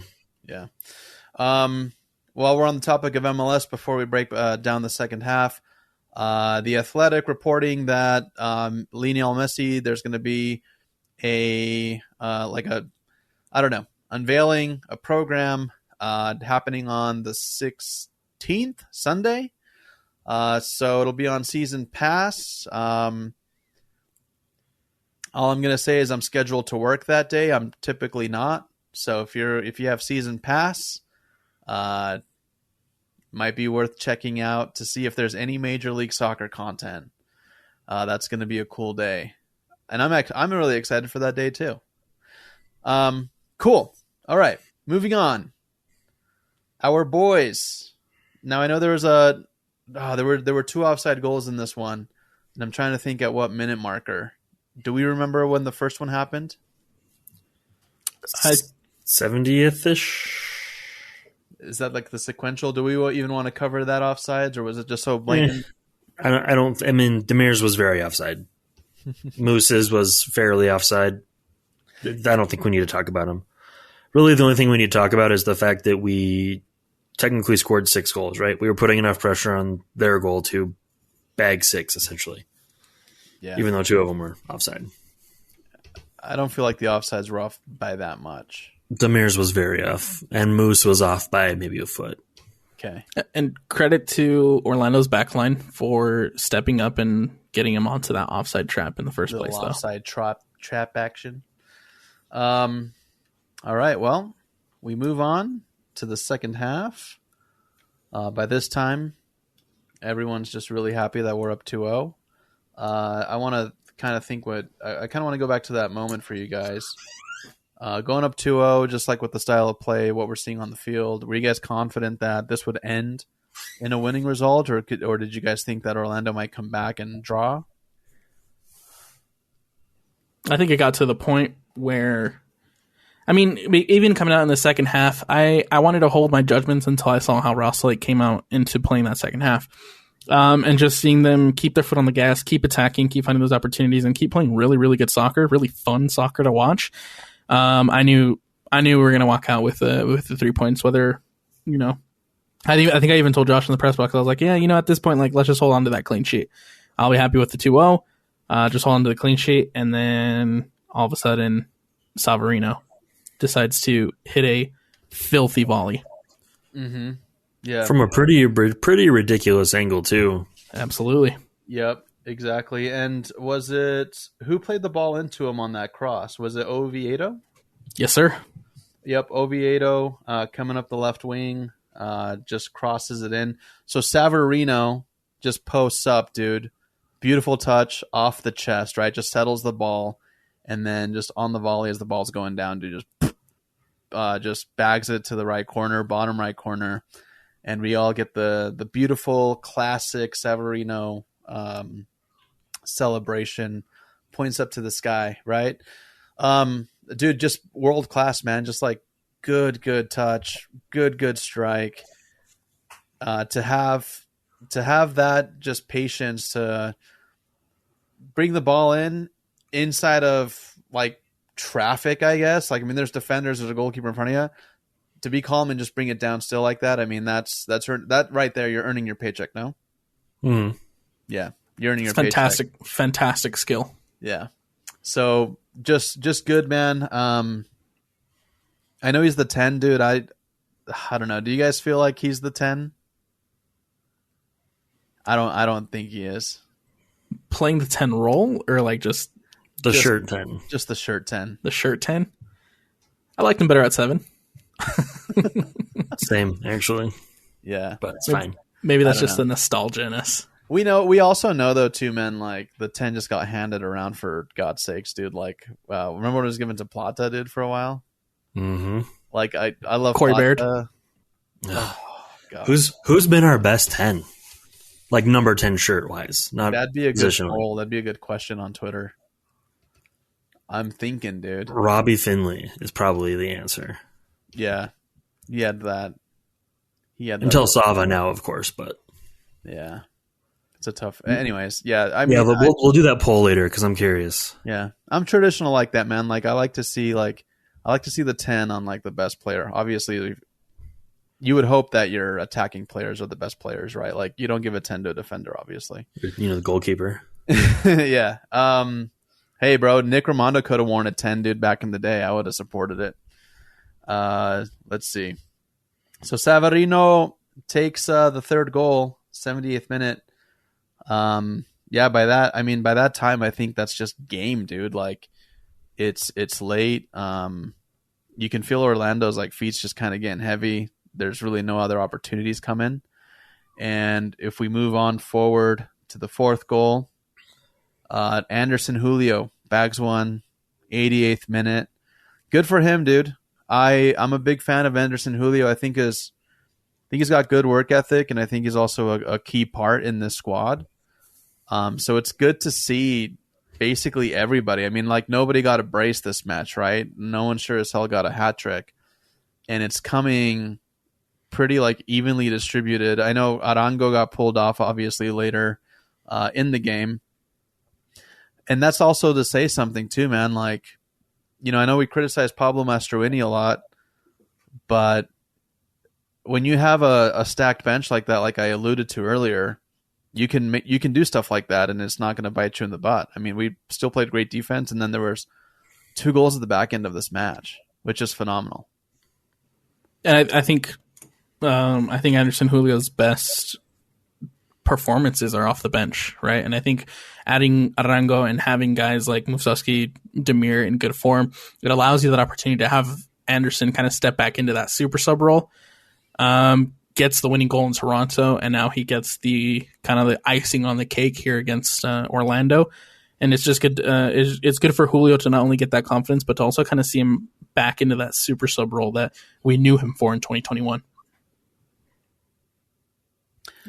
While we're on the topic of MLS, before we break down the second half, the Athletic reporting that Lionel Messi, there's going to be unveiling a program happening on the 16th, Sunday. So it'll be on Season Pass. All I'm going to say is I'm scheduled to work that day. I'm typically not. So if you have Season Pass, might be worth checking out to see if there's any Major League Soccer content. That's going to be a cool day, and I'm really excited for that day too. Cool. All right, moving on. Our boys. Now I know there was there were 2 offside goals in this one, and I'm trying to think at what minute marker. Do we remember when the first one happened? 70th-ish. Is that like the sequential? Do we even want to cover that offsides, or was it just so blatant? I mean, Demir's was very offside. Moose's was fairly offside. I don't think we need to talk about him. Really, the only thing we need to talk about is the fact that we technically scored 6 goals, right? We were putting enough pressure on their goal to bag 6, essentially. Yeah. Even though 2 of them were offside. I don't feel like the offsides were off by that much. Demir's was very off, and Moose was off by maybe a foot. Okay. And credit to Orlando's backline for stepping up and getting him onto that offside trap in the first place, though. Offside trap action. All right, well, we move on to the second half. By this time, everyone's just really happy that we're up 2-0. I want to kind of think I kind of want to go back to that moment for you guys. Going up 2-0, just like with the style of play, what we're seeing on the field, were you guys confident that this would end in a winning result, or did you guys think that Orlando might come back and draw? I think it got to the point where, I mean, even coming out in the second half, I wanted to hold my judgments until I saw how Ross Lake came out into playing that second half. And just seeing them keep their foot on the gas, keep attacking, keep finding those opportunities, and keep playing really, really good soccer, really fun soccer to watch. I knew we were going to walk out with the 3 points, whether, I think I even told Josh in the press box, I was like, yeah, at this point, like, let's just hold on to that clean sheet. I'll be happy with the 2-0. Just hold on to the clean sheet. And then all of a sudden, Savarino decides to hit a filthy volley. Mm-hmm. Yeah. From a pretty ridiculous angle, too. Absolutely. Yep, exactly. And was it, who played the ball into him on that cross? Was it Oviedo? Yes, sir. Yep, Oviedo coming up the left wing, just crosses it in. So Savarino just posts up, dude. Beautiful touch off the chest, right? Just settles the ball, and then just on the volley as the ball's going down, dude, just bags it to the right corner, bottom right corner, and we all get the beautiful classic Savarino celebration, points up to the sky, right? Dude, just world class, man. Just like good touch, good strike. To have that just patience to bring the ball inside of like traffic, I guess. Like, I mean, there's defenders, there's a goalkeeper in front of you. To be calm and just bring it down still like that. I mean, that right there. You're earning your paycheck, no? Mm. Yeah, you're earning your fantastic, paycheck. Fantastic skill. Yeah. So just good, man. I know he's the 10, dude. I don't know. Do you guys feel like he's the 10? I don't think he is. Playing the 10 role, or like just shirt 10? Just the shirt 10. The shirt 10. I liked him better at 7. Same, actually. Yeah. But it's fine. Maybe that's just the nostalgia in us. We also know though too, man. Like the 10 just got handed around for God's sakes, dude. Like, remember when it was given to Plata, dude, for a while? Mm-hmm. Like I love Corey Plata. Baird. Oh, God. Who's been our best 10? Like number 10 shirt wise, not That'd be a good positionally. poll. That'd be a good question on Twitter. I'm thinking, dude. Robbie Finley is probably the answer. Yeah, he had that. Until Sava now, of course, but yeah, it's a tough. Anyways, yeah, I mean, yeah, but we'll do that poll later because I'm curious. Yeah, I'm traditional like that, man. Like I like to see the 10 on like the best player. Obviously, you would hope that your attacking players are the best players, right? Like you don't give a 10 to a defender, obviously. You know, the goalkeeper. Yeah. Hey, bro, Nick Raimondo could have worn a 10, dude, back in the day. I would have supported it. Let's see. So Savarino takes the third goal, 78th minute. Yeah, by that time, I think that's just game, dude. Like, it's late. You can feel Orlando's like feet's just kind of getting heavy. There's really no other opportunities coming. And if we move on forward to the fourth goal, Anderson Julio bags one, 88th minute. Good for him, dude. I'm a big fan of Anderson Julio. I think he's got good work ethic, and I think he's also a key part in this squad. So it's good to see basically everybody. I mean, like nobody got a brace this match, right? No one sure as hell got a hat trick, and it's coming pretty like evenly distributed. I know Arango got pulled off obviously later in the game, and that's also to say something too, man. Like, you know, I know we criticize Pablo Mastroeni a lot, but when you have a stacked bench like that, like I alluded to earlier, you can do stuff like that, and it's not going to bite you in the butt. I mean, we still played great defense, and then there was 2 goals at the back end of this match, which is phenomenal. And I think Anderson Julio's best performances are off the bench, right? And I think adding Arango and having guys like Musovski, Demir in good form, it allows you that opportunity to have Anderson kind of step back into that super sub role. Gets the winning goal in Toronto, and now he gets the kind of the icing on the cake here against Orlando. And it's just good. It's good for Julio to not only get that confidence, but to also kind of see him back into that super sub role that we knew him for in 2021.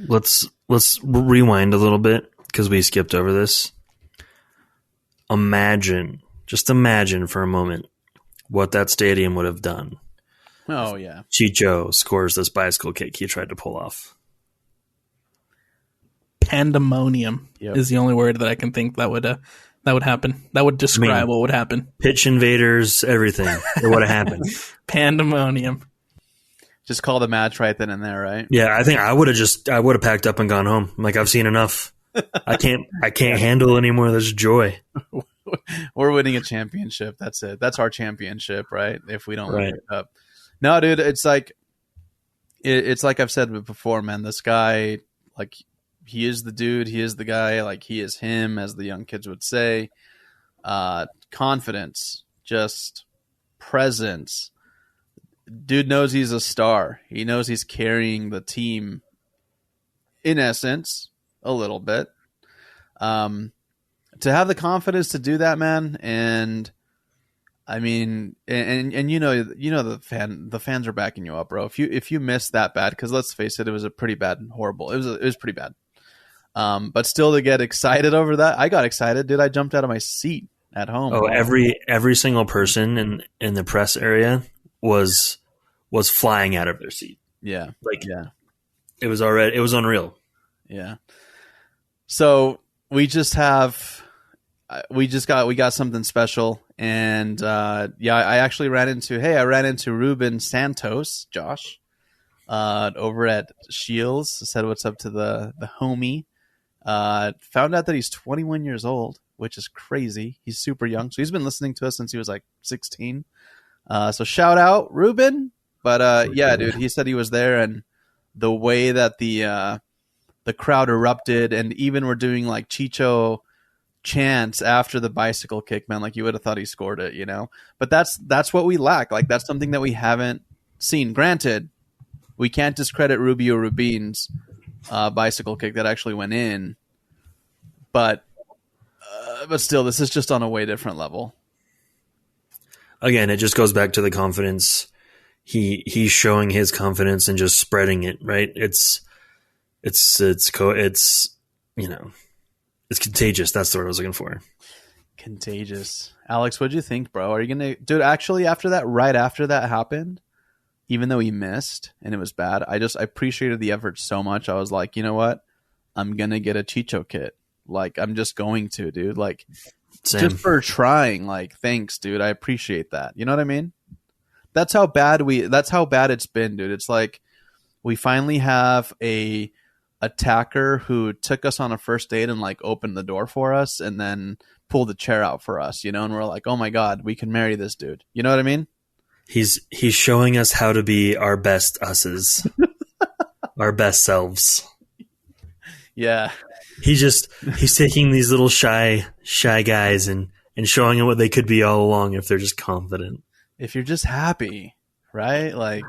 Let's rewind a little bit because we skipped over this. Just imagine for a moment what that stadium would have done. Oh yeah, Chicho scores this bicycle kick he tried to pull off. Pandemonium is the only word that I can think that would happen. That would describe what would happen. Pitch invaders, everything. It would have happened. Pandemonium. Just call the match right then and there, right? Yeah, I think I would have packed up and gone home. Like, I've seen enough. I can't handle any more of this joy. We're winning a championship. That's it. That's our championship, right? If we don't right. pick up. No, dude, it's like I've said before, man. This guy, like, he is the dude. He is the guy. Like, he is him, as the young kids would say. Confidence, just presence. Dude knows he's a star. He knows he's carrying the team, in essence, a little bit. To have the confidence to do that, man, and I mean, and you know the fans are backing you up, bro. If you miss that bad, because let's face it, it was a pretty bad, horrible. It was pretty bad. But still, to get excited over that, I got excited, dude. I jumped out of my seat at home. Oh, every single person in the press area was flying out of their seat. Yeah, yeah. It was unreal. Yeah. So we got something special, and I actually ran into Ruben Santos, Josh, over at Shields. Said what's up to the homie. Found out that he's 21 years old, which is crazy. He's super young, so he's been listening to us since he was like 16. So shout out, Ruben. But yeah, dude, he said he was there, and the way that the crowd erupted, and even we're doing like Chicho chants after the bicycle kick, man, like you would have thought he scored it, you know. But that's what we lack. Like, that's something that we haven't seen. Granted, we can't discredit Rubio Rubins bicycle kick that actually went in. But still, this is just on a way different level. Again, it just goes back to the confidence. He's showing his confidence and just spreading it, right? It's contagious. That's the word I was looking for. Contagious. Alex, what'd you think, bro? Are you gonna, dude? Actually, right after that happened, even though he missed and it was bad, I appreciated the effort so much. I was like, you know what? I'm gonna get a Chicho kit. Like, I'm just going to, dude. Like, Same. just for trying. Like, thanks, dude. I appreciate that. You know what I mean? That's how bad it's been, dude. It's like we finally have a attacker who took us on a first date and like opened the door for us and then pulled the chair out for us, you know, and we're like, oh my God, we can marry this dude. You know what I mean? He's showing us how to be our best us's, our best selves. Yeah. He's taking these little shy guys and showing them what they could be all along if they're just confident. If you're just happy, right? Like,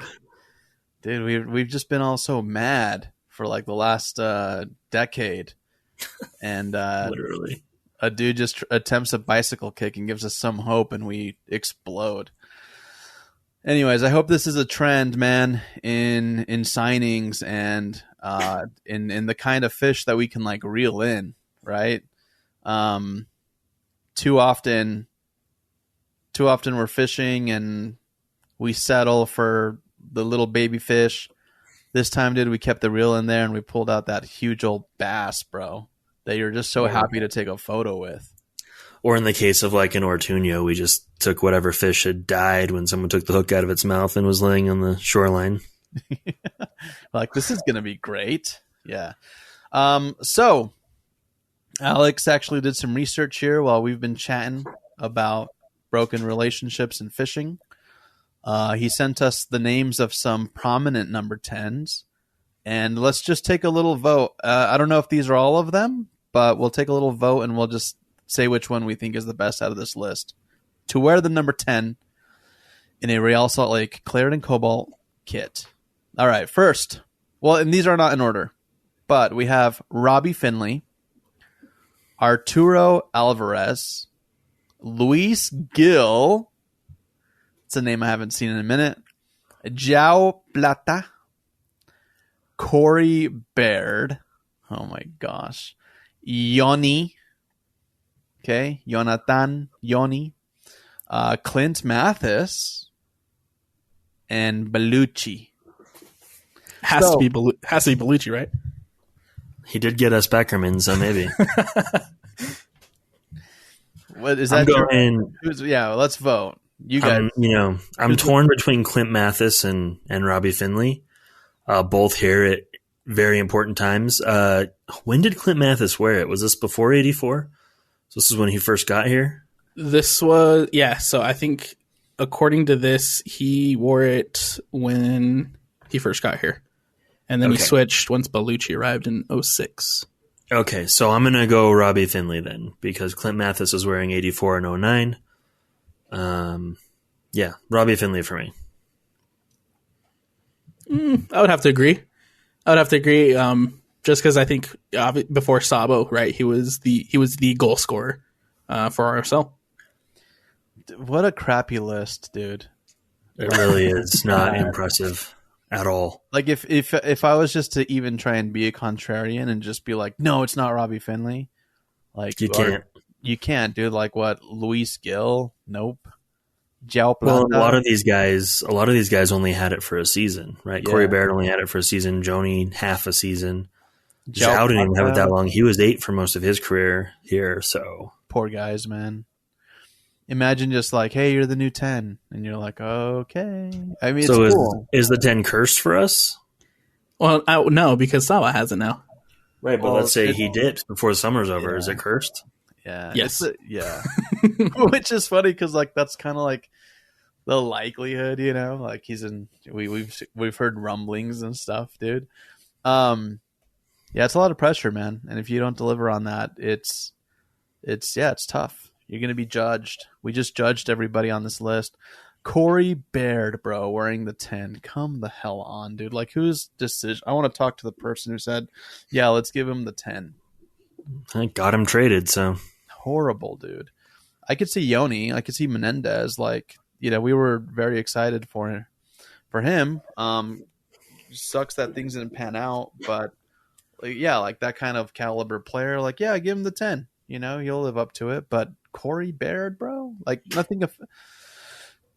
dude, we've just been all so mad for like the last decade, and Literally, a dude just attempts a bicycle kick and gives us some hope, and we explode. Anyways, I hope this is a trend, man, in signings and in the kind of fish that we can like reel in, right? Too often we're fishing and we settle for the little baby fish. This time, dude, we kept the reel in there and we pulled out that huge old bass, bro, that you're just so happy to take a photo with. Or in the case of like an Ortuño, we just took whatever fish had died when someone took the hook out of its mouth and was laying on the shoreline. Like, this is going to be great. Yeah. So Alex actually did some research here while we've been chatting about broken relationships and fishing. He sent us the names of some prominent number 10s, and let's just take a little vote. I don't know if these are all of them, but we'll take a little vote and we'll just say which one we think is the best out of this list to wear the number 10 in a Real Salt Lake Claret & Cobalt kit. All right, first, well, and these are not in order, but we have Robbie Finley, Arturo Alvarez, Luis Gil, it's a name I haven't seen in a minute, João Plata, Corey Baird, oh my gosh, Yoni, okay, Jonathan Yoni, Clint Mathis, and Bellucci. Has to be Bellucci, right? He did get us Beckerman, so maybe. What is that? Yeah, let's vote. You guys, I'm torn between Clint Mathis and Robbie Finley, both here at very important times. When did Clint Mathis wear it? Was this before '84? So this is when he first got here? This was, yeah. So I think according to this, he wore it when he first got here. And then he switched once Bellucci arrived in 06. Okay, so I'm going to go Robbie Finley then, because Clint Mathis is wearing 84 and 09. Yeah, Robbie Finley for me. I would have to agree. Just because I think before Sabo, right, he was the goal scorer for RSL. What a crappy list, dude. It really is not impressive at all. Like if I was just to even try and be a contrarian and just be like, no, it's not Robbie Finley. Like you can't, dude. Like what? Luis Gil? Nope. João Plata. Well, a lot of these guys only had it for a season, right? Yeah. Corey Baird only had it for a season. Joni half a season. João didn't even have it that long. He was 8 for most of his career here. So poor guys, man. Imagine just like, hey, you're the new 10. And you're like, okay. I mean, so it's cool. Is the 10 cursed for us? Well, no, because Sawa has it now. Right, but let's say he dips before the summer's over. Yeah. Is it cursed? Yeah. Yes. Yeah. Which is funny because like that's kind of like the likelihood, like he's in. We've heard rumblings and stuff, dude. Yeah, it's a lot of pressure, man. And if you don't deliver on that, it's tough. You're going to be judged. We just judged everybody on this list. Corey Baird, bro, wearing the 10. Come the hell on, dude. Like, whose decision? I want to talk to the person who said, yeah, let's give him the 10. I got him traded, so. Horrible, dude. I could see Yoni. I could see Menendez. Like, we were very excited for him. Sucks that things didn't pan out, but like that kind of caliber player, like, yeah, give him the 10. He'll live up to it. But Corey Baird, bro, like nothing.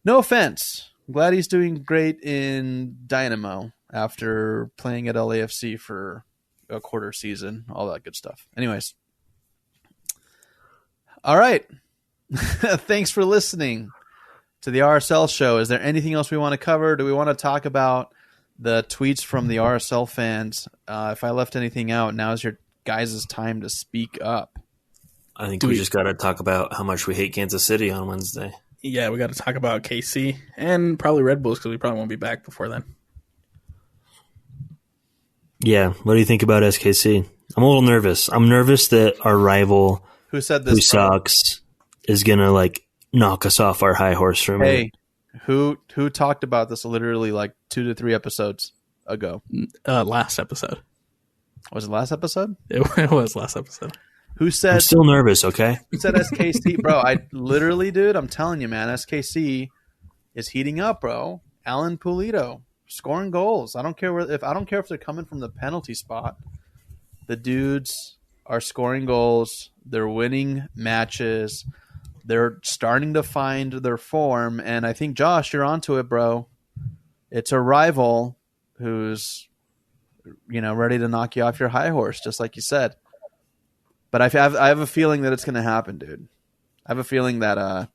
No offense. I'm glad he's doing great in Dynamo after playing at LAFC for a quarter season, all that good stuff. Anyways. All right. Thanks for listening to the RSL show. Is there anything else we want to cover? Do we want to talk about the tweets from the RSL fans? If I left anything out, now's your guys' time to speak up. I think we just got to talk about how much we hate Kansas City on Wednesday. Yeah, we got to talk about KC and probably Red Bulls because we probably won't be back before then. Yeah, what do you think about SKC? I'm a little nervous. I'm nervous that our rival, who said this, who sucks, is going to knock us off our high horse for a minute. Hey, who talked about this literally 2 to 3 episodes ago? Last episode. Was it last episode? It was last episode. Who said? I'm still nervous, okay? Who said SKC? Bro, I literally, dude, I'm telling you, man, SKC is heating up, bro. Alan Pulido scoring goals. I don't care if they're coming from the penalty spot. The dudes are scoring goals. They're winning matches. They're starting to find their form, and I think, Josh, you're onto it, bro. It's a rival who's, ready to knock you off your high horse, just like you said. But I have a feeling that it's going to happen, dude. I have a feeling that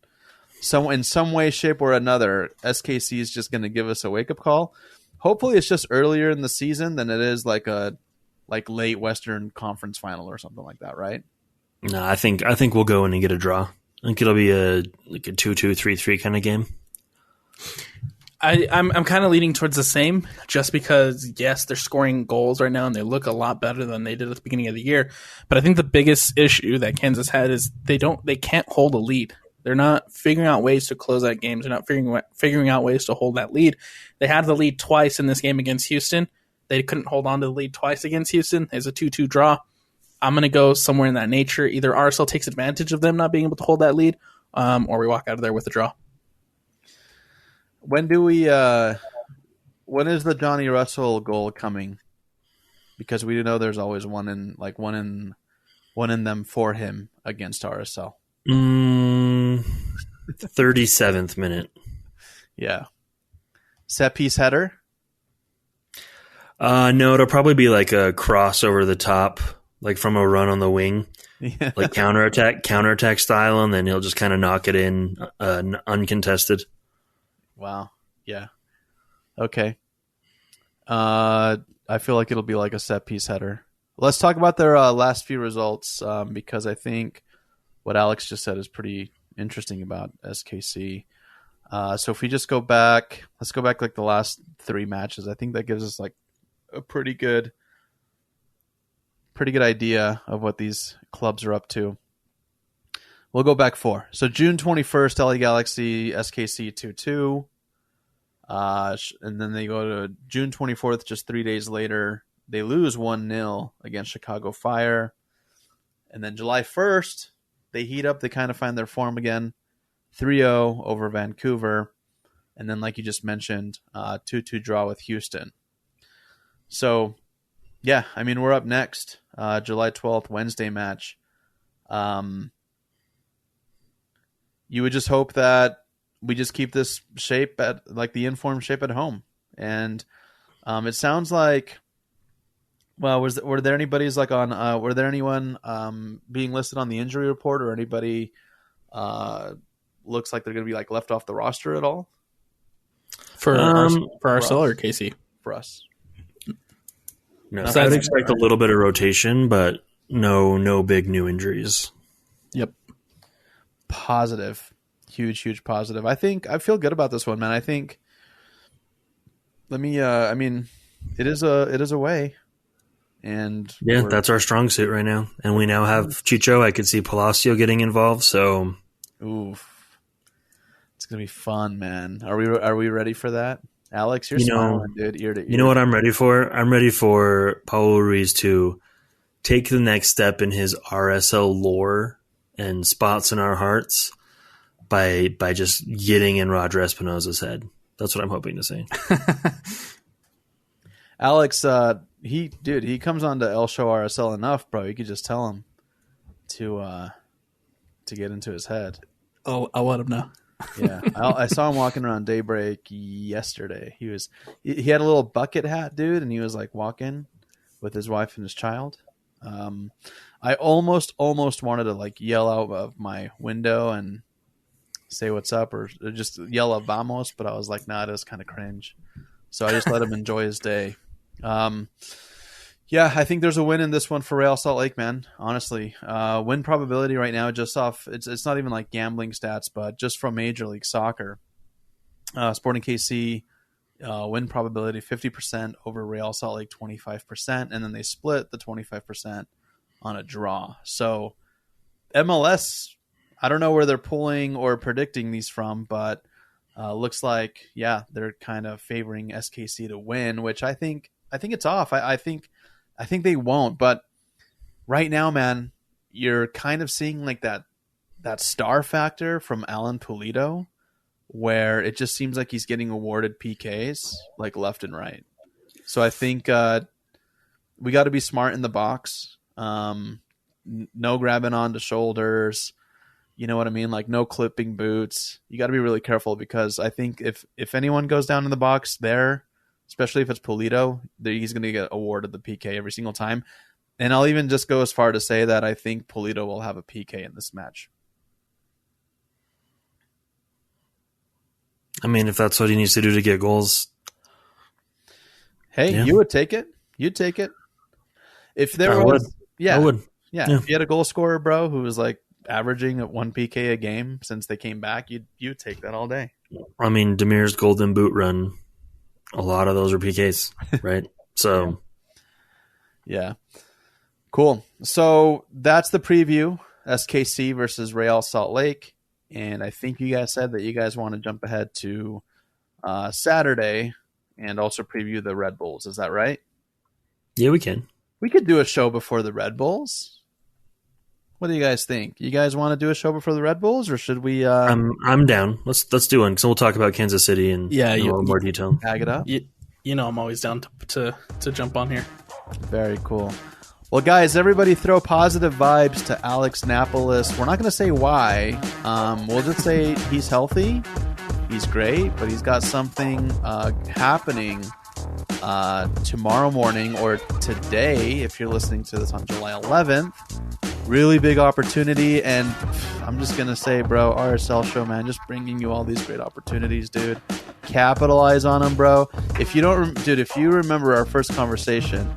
in some way, shape, or another, SKC is just going to give us a wake-up call. Hopefully it's just earlier in the season than it is like late Western Conference final or something like that, right? No, I think we'll go in and get a draw. I think it'll be a 2-2, 3-3 kind of game. I'm kind of leaning towards the same, just because, yes, they're scoring goals right now and they look a lot better than they did at the beginning of the year. But I think the biggest issue that Kansas had is they can't hold a lead. They're not figuring out ways to close out games. They're not figuring out ways to hold that lead. They had the lead twice in this game against Houston. They couldn't hold on to the lead twice against Houston. It's a 2-2 draw. I'm going to go somewhere in that nature. Either RSL takes advantage of them not being able to hold that lead, or we walk out of there with a draw. When is the Johnny Russell goal coming? Because we know there's always one in them for him against RSL. 37th minute. Yeah. Set piece header? No, it'll probably be like a cross over the top, like from a run on the wing, Yeah. like counterattack style, and then he'll just kind of knock it in uncontested. Wow. Yeah. Okay. I feel like it'll be like a set piece header. Let's talk about their last few results, because I think what Alex just said is pretty interesting about SKC. So if we just go back, let's go back like the last 3 matches. I think that gives us like a pretty good idea of what these clubs are up to. We'll go back 4. So June 21st, LA Galaxy, SKC 2-2. And then they go to June 24th, just 3 days later. They lose 1-0 against Chicago Fire. And then July 1st, they heat up. They kind of find their form again. 3-0 over Vancouver. And then, like you just mentioned, 2-2 draw with Houston. So, yeah, I mean, we're up next. July 12th, Wednesday match. You would just hope that we just keep this shape at like the informed shape at home. And it sounds like, well, were there anybody's like on, were there anyone being listed on the injury report, or anybody looks like they're going to be like left off the roster at all? For RSL or KC? For us. No, so I'd expect a little bit of rotation, but no big new injuries. Yep. Positive. Huge positive. I feel good about this one, man. I think it is a way. And yeah, that's our strong suit right now. And we now have Chicho. I could see Palacio getting involved, so oof. gonna be fun, man. Are we ready for that? Alex, you're You know- smiling, dude, ear to ear. You know what I'm ready for? I'm ready for Paulo Ruiz to take the next step in his RSL lore and spots in our hearts by just getting in Roger Espinoza's head. That's what I'm hoping to see. Alex, he comes on to El Show RSL enough, bro. You could just tell him to get into his head. I'll let him know. Yeah, I saw him walking around Daybreak yesterday. He had a little bucket hat, dude, and he was like walking with his wife and his child. I almost wanted to like yell out of my window and say what's up or just yell a vamos, but I was like, nah, it is kind of cringe. So I just let him enjoy his day. Yeah, I think there's a win in this one for Real Salt Lake, man. Honestly, win probability right now, just off it's not even like gambling stats, but just from Major League Soccer. Sporting KC win probability 50% over Real Salt Lake 25%, and then they split the 25% on a draw. So MLS, I don't know where they're pulling or predicting these from, but looks like they're kind of favoring SKC to win, which I think it's off. I think they won't, but right now, man, you're kind of seeing like that star factor from Alan Pulido, where it just seems like he's getting awarded PKs like left and right. So I think we got to be smart in the box. No grabbing onto shoulders. You know what I mean? Like no clipping boots. You got to be really careful because I think if anyone goes down in the box there, especially if it's Pulido, he's going to get awarded the PK every single time. And I'll even just go as far to say that I think Pulido will have a PK in this match. I mean, if that's what he needs to do to get goals. Hey, you would take it. You'd take it. If there was, I would. Yeah. If you had a goal scorer, bro, who was like averaging at 1 PK a game since they came back, you'd take that all day. I mean, Demir's golden boot run, a lot of those are PKs, right? So, yeah. Cool. So that's the preview, SKC versus Real Salt Lake. And I think you guys said that you guys want to jump ahead to Saturday and also preview the Red Bulls. Is that right? Yeah, we can. We could do a show before the Red Bulls. What do you guys think? You guys want to do a show before the Red Bulls, or should we? I'm down. Let's do one because we'll talk about Kansas City in a little more detail. Tag it up. You know, I'm always down to jump on here. Very cool. Well, guys, everybody throw positive vibes to Alex Napolis. We're not going to say why. We'll just say he's healthy. He's great, but he's got something happening tomorrow morning or today, if you're listening to this on July 11th. Really big opportunity, and I'm just going to say, bro, RSL show, man, just bringing you all these great opportunities, dude. Capitalize on them, bro. If you remember our first conversation,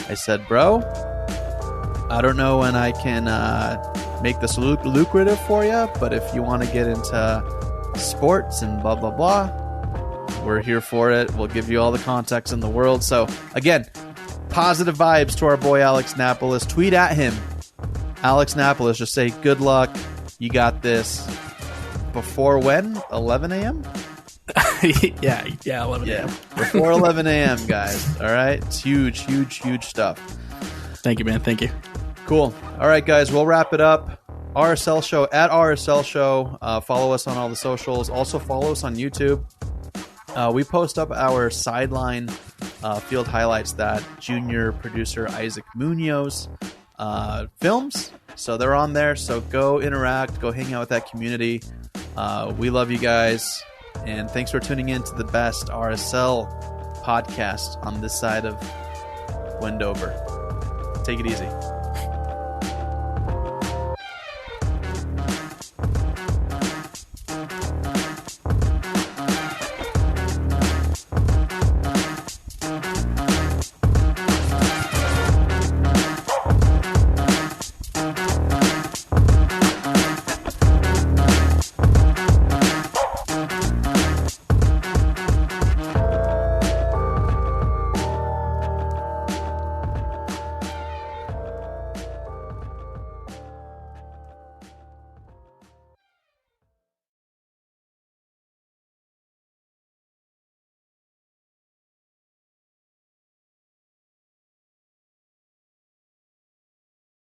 I said, bro, I don't know when I can make this lucrative for you, but if you want to get into sports and blah, blah, blah, we're here for it. We'll give you all the context in the world. So, again, positive vibes to our boy Alex Napolis. Tweet at him, Alex Napolis. Just say, good luck. You got this. Before when? 11 a.m.? yeah, 11 a.m. Before 11 a.m., guys. All right? It's huge, huge, huge stuff. Thank you, man. Thank you. Cool. All right, guys. We'll wrap it up. RSL Show, at RSL Show. Follow us on all the socials. Also, follow us on YouTube. We post up our sideline field highlights that junior producer Isaac Munoz films. So they're on there. So go interact. Go hang out with that community. We love you guys. And thanks for tuning in to the best RSL podcast on this side of Wendover. Take it easy.